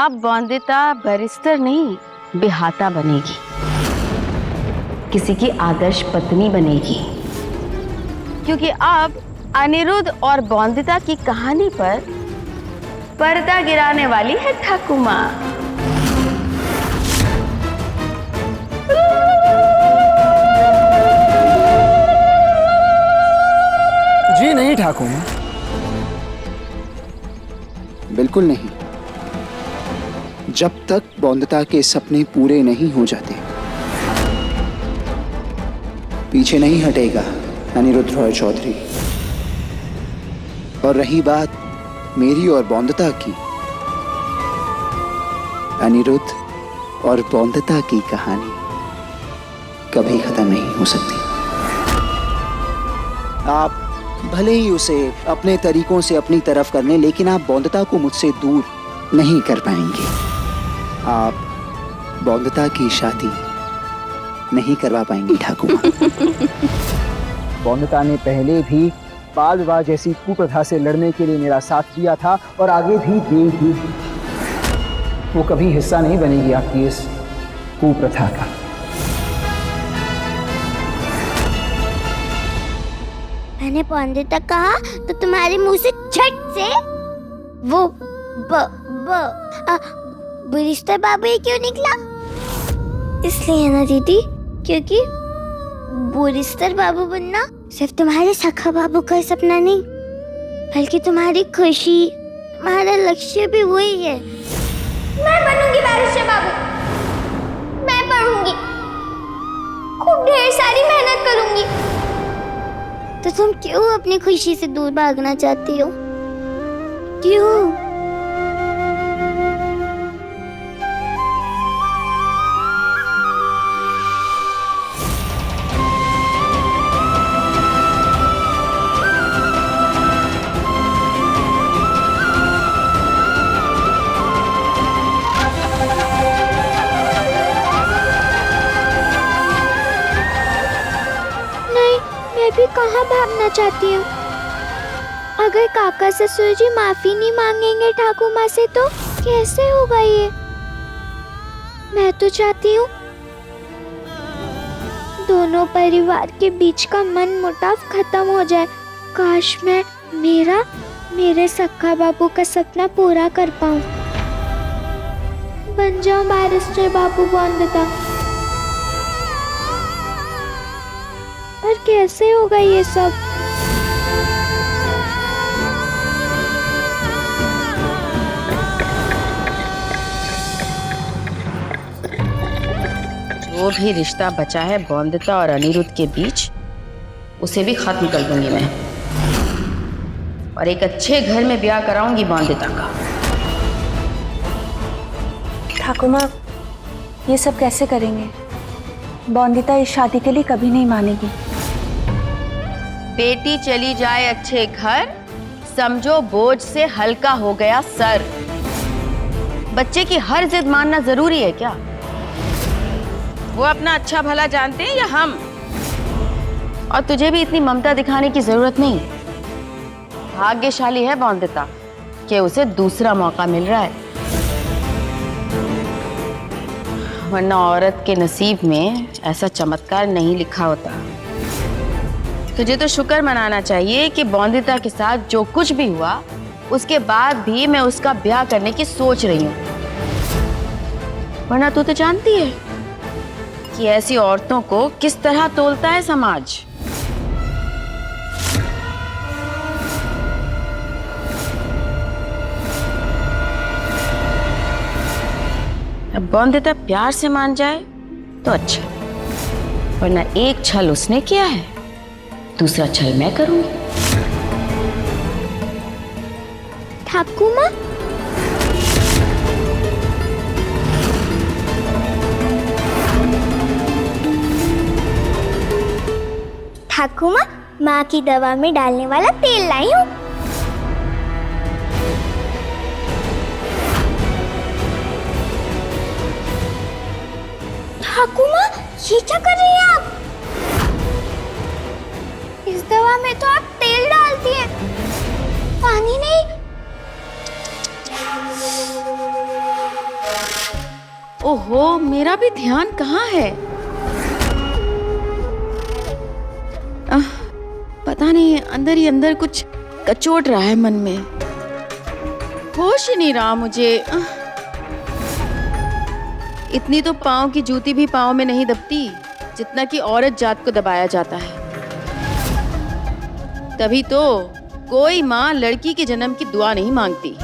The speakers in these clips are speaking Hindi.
अब बॉन्दिता बैरिस्टर नहीं, बेहाता बनेगी, किसी की आदर्श पत्नी बनेगी। क्योंकि अब अनिरुद्ध और बॉन्दिता की कहानी पर पर्दा गिराने वाली है ठाकुर माँ। जी नहीं ठाकुर माँ, बिल्कुल नहीं। जब तक बॉन्दिता के सपने पूरे नहीं हो जाते पीछे नहीं हटेगा अनिरुद्ध रॉय चौधरी। और रही बात मेरी और बॉन्दिता की, अनिरुद्ध और बॉन्दिता की कहानी कभी खत्म नहीं हो सकती। आप भले ही उसे अपने तरीकों से अपनी तरफ कर लें, लेकिन आप बॉन्दिता को मुझसे दूर नहीं कर पाएंगे। आप बॉन्दिता की शादी नहीं करवा पाएंगी ठाकुर। बॉन्दिता ने पहले भी बाल विवाह जैसी कुप्रथा से लड़ने के लिए मेरा साथ दिया था और आगे भी देगी। वो कभी हिस्सा नहीं बनेगी आपकी इस कुप्रथा का। मैंने बॉन्दिता कहा तो तुम्हारे मुंह से झट से वो बैरिस्टर बाबू ये क्यों निकला? इसलिए ना दीदी, क्योंकि बैरिस्टर बाबू बनना सिर्फ तुम्हारे सखा बाबू का सपना नहीं, बल्कि तुम्हारी खुशी, तुम्हारा लक्ष्य भी वही है। मैं बनूंगी बैरिस्टर बाबू, मैं पढ़ूंगी, खूब ढेर सारी मेहनत करूंगी। तो तुम क्यों अपनी खुशी से दूर भागना चाहती हो? क्यों? भी कहाँ भागना चाहती हूँ। अगर काका ससुर जी माफी नहीं मांगेंगे ठाकुर माँ से तो कैसे होगा ये? मैं तो चाहती हूँ दोनों परिवार के बीच का मन मुटाव खत्म हो जाए। काश मैं मेरे सखा बाबू का सपना पूरा कर पाऊँ, बन जाऊँ बैरिस्टर बाबू बॉन्दिता। पर कैसे होगा ये सब? जो भी रिश्ता बचा है बॉन्दिता और अनिरुद्ध के बीच, उसे भी खत्म कर दूंगी मैं, और एक अच्छे घर में ब्याह कराऊंगी बॉन्दिता का। ठाकुर माँ, ये सब कैसे करेंगे? बॉन्दिता इस शादी के लिए कभी नहीं मानेगी। बेटी चली जाए अच्छे घर, समझो बोझ से हल्का हो गया सर। बच्चे की हर जिद मानना जरूरी है क्या? वो अपना अच्छा भला जानते हैं या हम? और तुझे भी इतनी ममता दिखाने की जरूरत नहीं। भाग्यशाली है बॉन्दिता कि उसे दूसरा मौका मिल रहा है, वरना औरत के नसीब में ऐसा चमत्कार नहीं लिखा होता। तुझे तो शुक्र मनाना चाहिए कि बॉन्दिता के साथ जो कुछ भी हुआ, उसके बाद भी मैं उसका ब्याह करने की सोच रही हूँ। वरना तू तो जानती है कि ऐसी औरतों को किस तरह तोलता है समाज। अब बॉन्दिता प्यार से मान जाए तो अच्छा, वरना एक छल उसने किया है, दूसरा छल मैं करूंगी। ठाकुर माँ, ठाकुर माँ, माँ की दवा में डालने वाला तेल लाई हूँ। ठाकुर माँ, ये क्या कर रही हैं आप? इस दवा में तो आप तेल डालती हैं, पानी नहीं। ओहो, मेरा भी ध्यान कहाँ है? पता नहीं, अंदर ही अंदर कुछ कचोट रहा है मन में। होश ही नहीं रहा मुझे। इतनी तो पाँव की जूती भी पाँव में नहीं दबती जितना कि औरत जात को दबाया जाता है। तभी तो कोई माँ लड़की के जन्म की दुआ नहीं मांगती।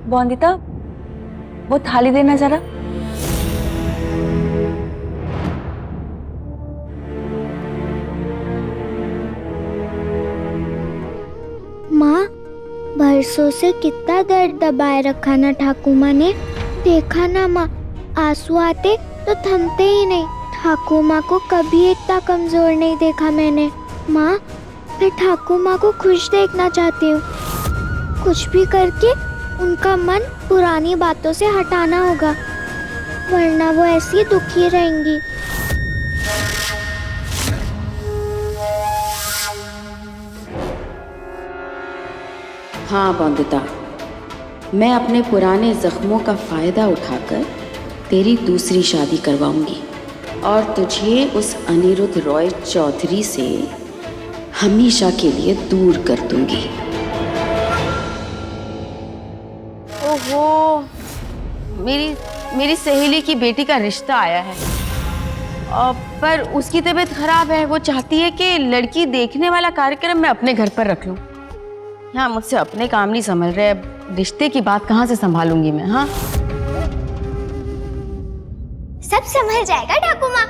बोंदिता, वो थाली देना जरा। माँ, बरसों से कितना दर्द दबाए रखा ना ठाकुमा ने। देखा ना माँ, आंसू आते तो थमते ही नहीं। ठाकुमा को कभी इतना कमजोर नहीं देखा मैंने। माँ, मैं ठाकुमा को खुश देखना चाहती हूँ। कुछ भी करके उनका मन पुरानी बातों से हटाना होगा, वरना वो ऐसी दुखी रहेंगी। हाँ बोंदिता, मैं अपने पुराने जख्मों का फायदा उठाकर तेरी दूसरी शादी करवाऊंगी और तुझे उस अनिरुद्ध रॉय चौधरी से हमेशा के लिए दूर कर दूंगी। ओहो, मेरी सहेली की बेटी का रिश्ता आया है, पर उसकी तबीयत खराब है। वो चाहती है कि लड़की देखने वाला कार्यक्रम मैं अपने घर पर रख लूं। हाँ, मुझसे अपने काम नहीं संभल रहे, रिश्ते की बात कहाँ से संभालूंगी मैं? हाँ, सब संभल जाएगा ठाकुमा।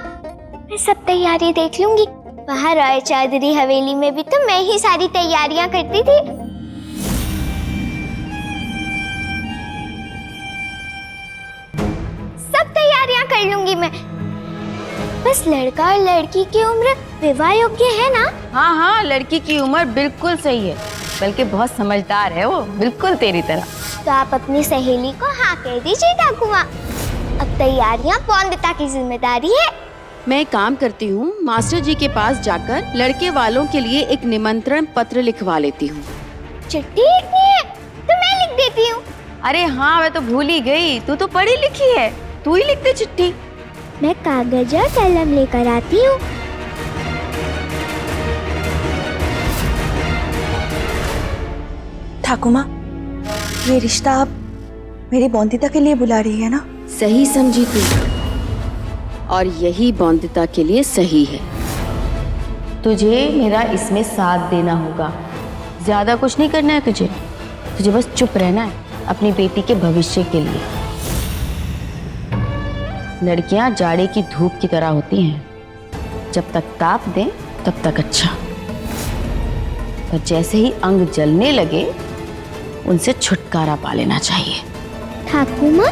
मैं सब तैयारी देख लूंगी। वहाँ रॉय चौधरी हवेली में भी तो मैं ही सारी तैयारियां करती थी। सब तैयारियां कर लूंगी मैं। बस लड़का और लड़की की उम्र विवाह योग्य है ना? हाँ हाँ, लड़की की उम्र बिल्कुल सही है, बल्कि बहुत समझदार है वो, बिल्कुल तेरी तरह। तो आप अपनी सहेली को हाँ कह दीजिए ठाकुमा। अब तैयारियां बोंदिता की जिम्मेदारी है। मैं एक काम करती हूँ, मास्टर जी के पास जाकर लड़के वालों के लिए एक निमंत्रण पत्र लिखवा लेती हूँ। चिट्ठी लिखनी है तो मैं लिख देती हूँ। अरे हाँ, मैं तो भूल ही गई, तू तो पढ़ी लिखी है, तू ही लिख दे चिट्ठी। मैं कागज और कलम लेकर आती हूँ। ठाकुमा, ये रिश्ता आप मेरी बोंदिता के लिए बुला रही है ना? सही समझी तू, और यही बोंदिता के लिए सही है। तुझे मेरा इसमें साथ देना होगा, ज्यादा कुछ नहीं करना है तुझे बस चुप रहना है अपनी बेटी के भविष्य के लिए। लड़कियां जाड़े की धूप की तरह होती हैं, जब तक ताप दें तब तक अच्छा, पर जैसे ही अंग जलने लगे उनसे छुटकारा पा लेना चाहिए। ठाकुमा,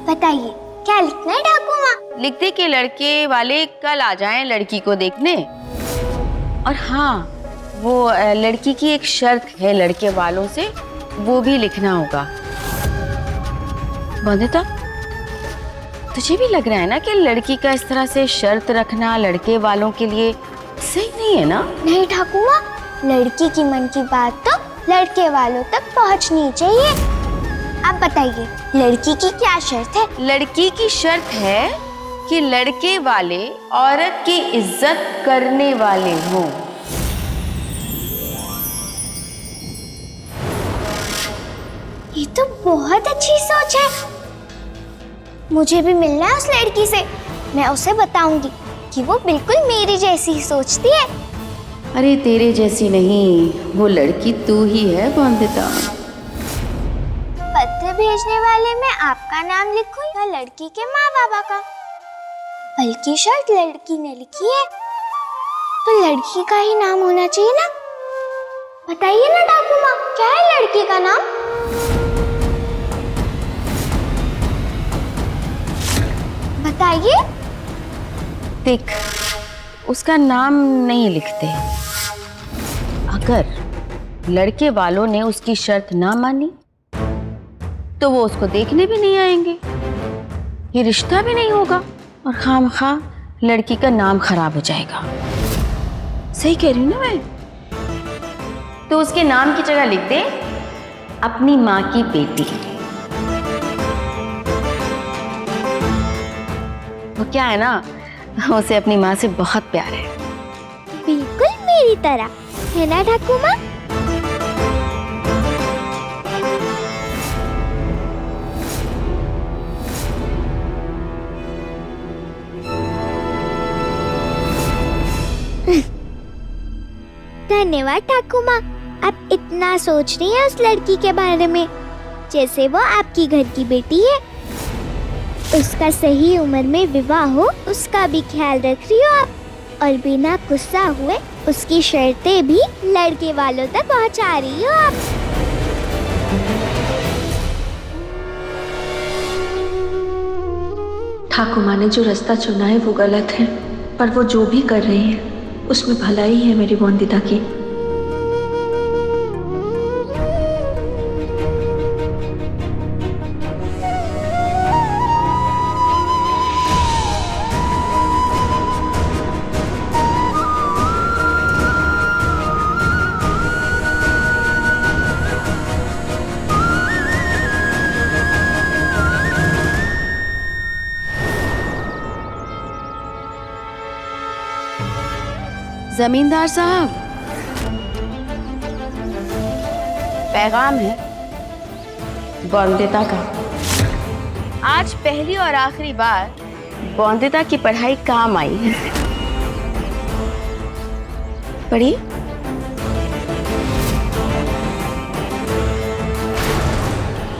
बताइए क्या लिखना है ठाकुमा? लिख दे कि लड़के वाले कल आ जाएं लड़की को देखने। और हाँ, वो लड़की की एक शर्त है लड़के वालों से, वो भी लिखना होगा। बोंदिता, तुझे भी लग रहा है ना कि लड़की का इस तरह से शर्त रखना लड़के वालों के लिए सही नहीं है ना? नहीं ठाकुमा, लड़की की मन की बात तो लड़के वालों तक पहुंचनी चाहिए। आप बताइए, लड़की की क्या शर्त है? लड़की की शर्त है कि लड़के वाले औरत की इज्जत करने वाले हों। ये तो बहुत अच्छी सोच है। मुझे भी मिलना है उस लड़की से। मैं उसे बताऊंगी कि वो बिल्कुल मेरी जैसी ही सोचती है। अरे तेरे जैसी नहीं, वो लड़की तू ही है बोंदिता। पत्र भेजने वाले में आपका नाम लिखूं या लड़की के माँ बाबा का? बल्कि शर्त लड़की ने लिखी है तो लड़की का ही नाम होना चाहिए ना। बताइए ना ठाकुमा, क्या है लड़की का नाम? बताइए। देख, उसका नाम नहीं लिखते। अगर लड़के वालों ने उसकी शर्त ना मानी तो वो उसको देखने भी नहीं आएंगे, ये रिश्ता भी नहीं होगा और खामखा लड़की का नाम खराब हो जाएगा। सही कह रही हूँ ना मैं? तो उसके नाम की जगह लिख दे अपनी माँ की बेटी। वो क्या है ना, उसे अपनी माँ से बहुत प्यार है। बिल्कुल मेरी तरह, है ना ठाकुर माँ? धन्यवाद ठाकुर माँ, आप इतना सोच रही हैं उस लड़की के बारे में जैसे वो आपकी घर की बेटी है। उसका सही उम्र में विवाह हो उसका भी ख्याल रख रही हो आप, और बिना गुस्सा हुए उसकी शर्तें भी लड़के वालों तक पहुंचा रही हो आप। ठाकुर माँ ने जो रास्ता चुना है वो गलत है, पर वो जो भी कर रही है उसमें भलाई है मेरी बोंदिता की। जमींदार साहब, पैगाम है बोंदिता का। आज पहली और आखिरी बार बोंदिता की पढ़ाई काम आई है। पढ़िए।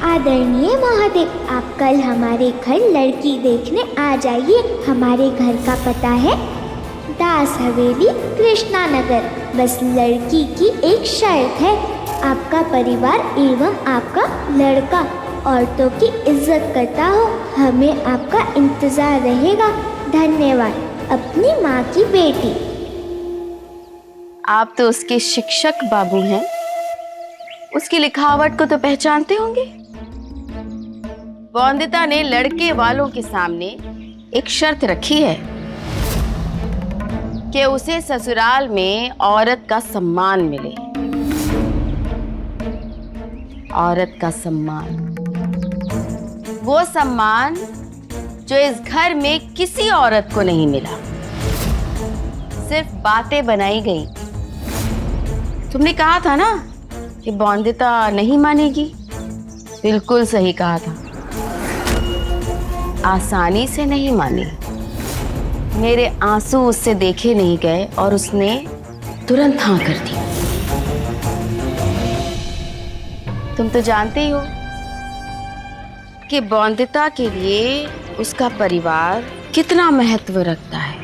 आदरणीय महोदय, आप कल हमारे घर लड़की देखने आ जाइए। हमारे घर का पता है दास हवेली, कृष्णा नगर। बस लड़की की एक शर्त है, आपका परिवार एवं आपका लड़का औरतों की इज्जत करता हो। हमें आपका इंतजार रहेगा। धन्यवाद। अपनी माँ की बेटी। आप तो उसके शिक्षक बाबू हैं, उसकी लिखावट को तो पहचानते होंगे। बोंदिता ने लड़के वालों के सामने एक शर्त रखी है कि उसे ससुराल में औरत का सम्मान मिले। औरत का सम्मान, वो सम्मान जो इस घर में किसी औरत को नहीं मिला। सिर्फ बातें बनाई गई। तुमने कहा था ना कि बोंदिता नहीं मानेगी। बिल्कुल सही कहा था। आसानी से नहीं मानी। मेरे आंसू उससे देखे नहीं गए और उसने तुरंत हाँ कर दी। तुम तो जानते ही हो कि बोंदिता के लिए उसका परिवार कितना महत्व रखता है।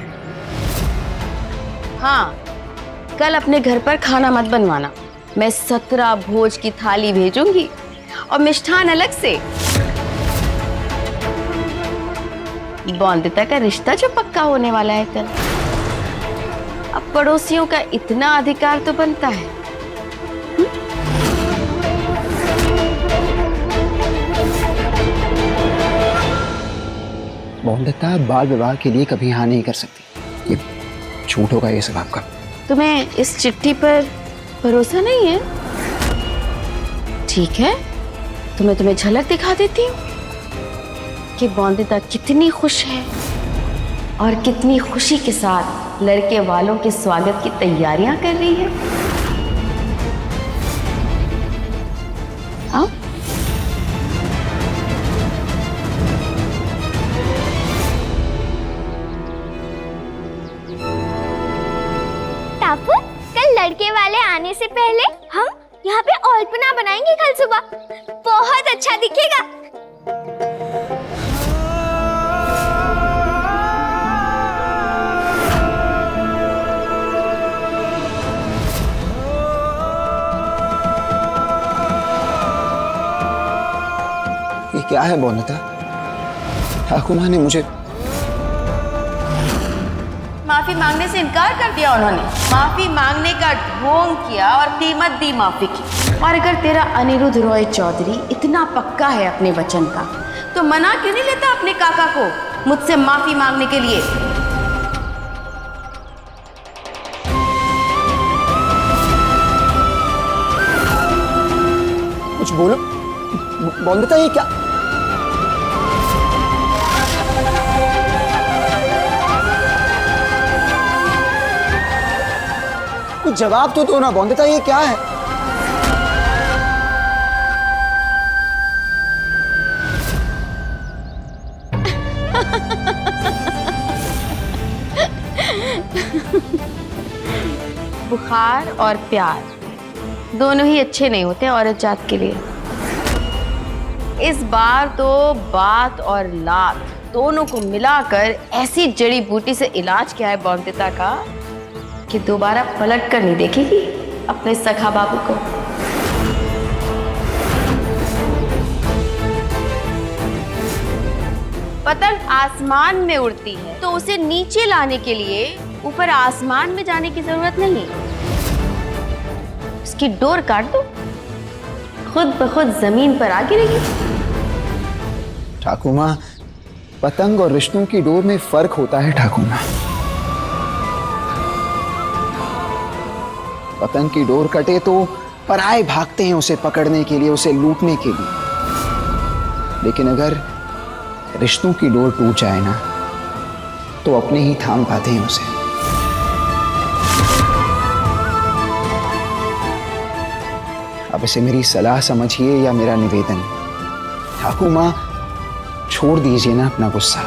हाँ, कल अपने घर पर खाना मत बनवाना। मैं 17 भोज की थाली भेजूंगी और मिष्ठान अलग से। बोंदिता का रिश्ता जो पक्का होने वाला है कल, अब पड़ोसियों का इतना अधिकार तो बनता है। बोंदिता बाल विवाह के लिए कभी हाँ नहीं कर सकती। ये झूठ होगा ये सब आपका। तुम्हें इस चिट्ठी पर भरोसा नहीं है? ठीक है, तो मैं तुम्हें झलक दिखा देती हूँ कि बोंदिता कितनी खुश है और कितनी खुशी के साथ लड़के वालों के स्वागत की तैयारियां कर रही है। आओ। टापू, कल लड़के वाले आने से पहले हम यहाँ पे अल्पना बनाएंगे कल सुबह। बहुत अच्छा दिखेगा। ये क्या है बोंदिता? ठाकुर माँ ने मुझे माफी मांगने से इनकार कर दिया उन्होंने। माफी मांगने का ढोंग किया और कीमत दी माफी की। और अगर तेरा अनिरुद्ध रॉय चौधरी इतना पक्का है अपने वचन का, तो मना क्यों नहीं लेता अपने काका को मुझसे माफी मांगने के लिए? कुछ बोलो बॉन्दिता, ये क्या? कुछ जवाब तो दो ना बॉन्दिता, ये क्या है? बुखार और प्यार दोनों ही अच्छे नहीं होते औरत जात के लिए। इस बार तो बात और लात दोनों को मिलाकर ऐसी जड़ी बूटी से इलाज किया है बॉन्दिता का कि दोबारा पलट कर नहीं देखेगी अपने सखा बाबू को। पतंग आसमान में उड़ती है तो उसे नीचे लाने के लिए ऊपर आसमान में जाने की जरूरत नहीं। उसकी डोर काट दो, खुद ब खुद जमीन पर आ गिरेगी। ठाकुर माँ, पतंग और रिश्तों की डोर में फर्क होता है ठाकुर माँ। पतंग की डोर कटे तो पराए भागते हैं उसे पकड़ने के लिए, उसे लूटने के लिए। लेकिन अगर रिश्तों की डोर टूट जाए ना, तो अपने ही थाम पाते हैं उसे। अब इसे मेरी सलाह समझिए या मेरा निवेदन। ठाकुर माँ, छोड़ दीजिए ना अपना गुस्सा,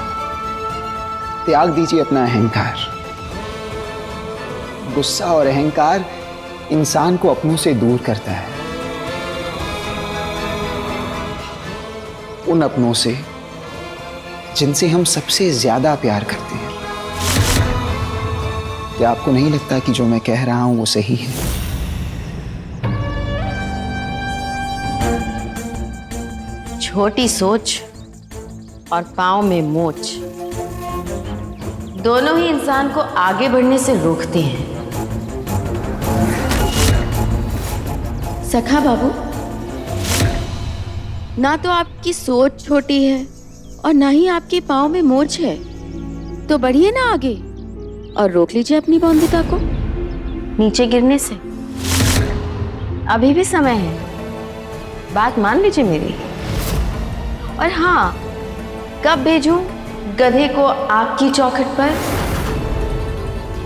त्याग दीजिए अपना अहंकार। गुस्सा और अहंकार इंसान को अपनों से दूर करता है, उन अपनों से जिनसे हम सबसे ज्यादा प्यार करते हैं। क्या आपको नहीं लगता कि जो मैं कह रहा हूं वो सही है? छोटी सोच और पांव में मोच दोनों ही इंसान को आगे बढ़ने से रोकते हैं। सखा बाबू, ना तो आपकी सोच छोटी है और ना ही आपके पांव में मोच है, तो बढ़िए ना आगे और रोक लीजिए अपनी बॉन्दिता को नीचे गिरने से। अभी भी समय है, बात मान लीजिए मेरी। और हाँ, कब भेजूं गधे को आग की चौखट पर?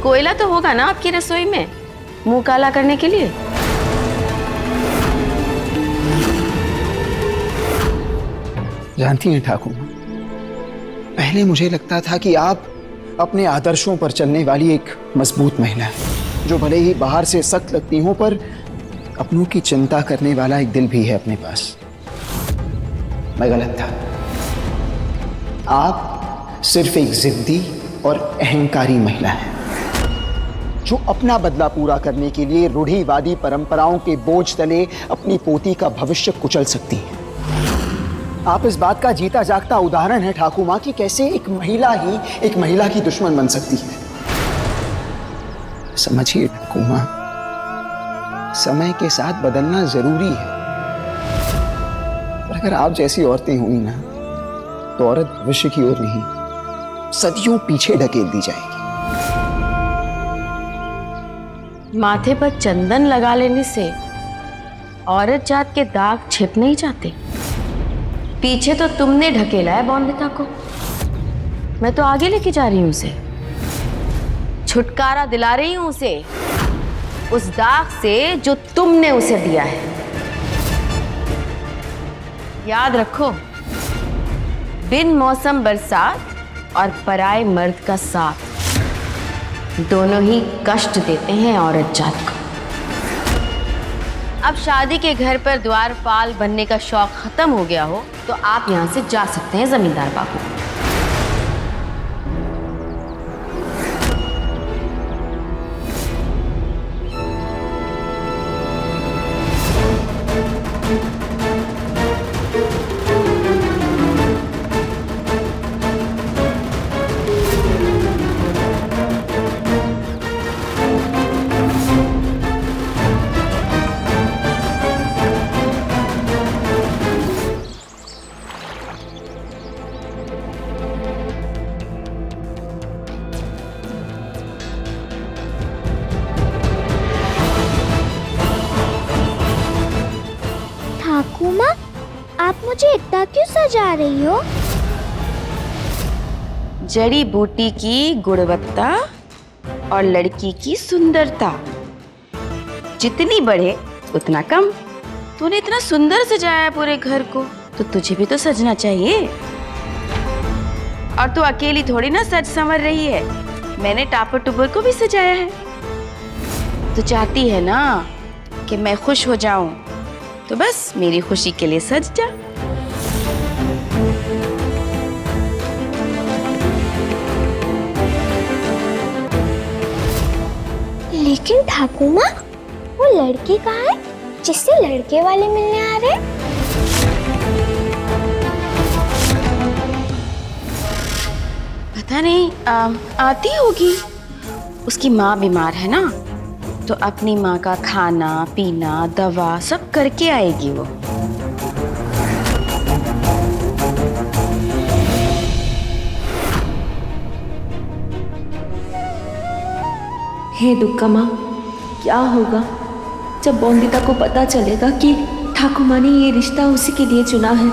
कोयला तो होगा ना आपकी रसोई में मुंह काला करने के लिए? जानती हैं ठाकुर, पहले मुझे लगता था कि आप अपने आदर्शों पर चलने वाली एक मजबूत महिला है, जो भले ही बाहर से सख्त लगती हो पर अपनों की चिंता करने वाला एक दिल भी है अपने पास। मैं गलत था। आप सिर्फ एक जिद्दी और अहंकारी महिला हैं, जो अपना बदला पूरा करने के लिए रूढ़िवादी परंपराओं के बोझ तले अपनी पोती का भविष्य कुचल सकती हैं। आप इस बात का जीता जागता उदाहरण है ठाकुर माँ कि कैसे एक महिला ही एक महिला की दुश्मन बन सकती है। समझिए ठाकुर माँ, समय के साथ बदलना जरूरी है, पर अगर आप जैसी औरतें हुई ना, तो औरत भविष्य की ओर नहीं, सदियों पीछे ढकेल दी जाएगी। माथे पर चंदन लगा लेने से औरत जात के दाग छिप नहीं जाते। पीछे तो तुमने ढकेला है बॉन्दिता को, मैं तो आगे लेके जा रही हूं उसे, छुटकारा दिला रही हूं उसे उस दाग से जो तुमने उसे दिया है। याद रखो, बिन मौसम बरसात और पराए मर्द का साथ दोनों ही कष्ट देते हैं औरत जात को। अब शादी के घर पर द्वारपाल बनने का शौक खत्म हो गया हो तो आप यहां से जा सकते हैं जमींदार बाबू। आप मुझे इतना क्यों सजा रही हो? जड़ी बूटी की गुणवत्ता और लड़की की सुंदरता जितनी बढ़े उतना कम। तूने इतना सुंदर सजाया है पूरे घर को, तो तुझे भी तो सजना चाहिए। और तू अकेली थोड़ी ना सज संवर रही है, मैंने टापर टुपर को भी सजाया है। तू चाहती है ना कि मैं खुश हो जाऊं, तो बस मेरी खुशी के लिए सज जा। लेकिन ठाकुर माँ, वो लड़की कहाँ है जिससे लड़के वाले मिलने आ रहे हैं? पता नहीं, आती होगी। उसकी माँ बीमार है ना, तो अपनी माँ का खाना पीना दवा सब करके आएगी वो। हे दुर्गा माँ, क्या होगा जब बोंदिता को पता चलेगा कि ठाकुर माँ ने ये रिश्ता उसी के लिए चुना है?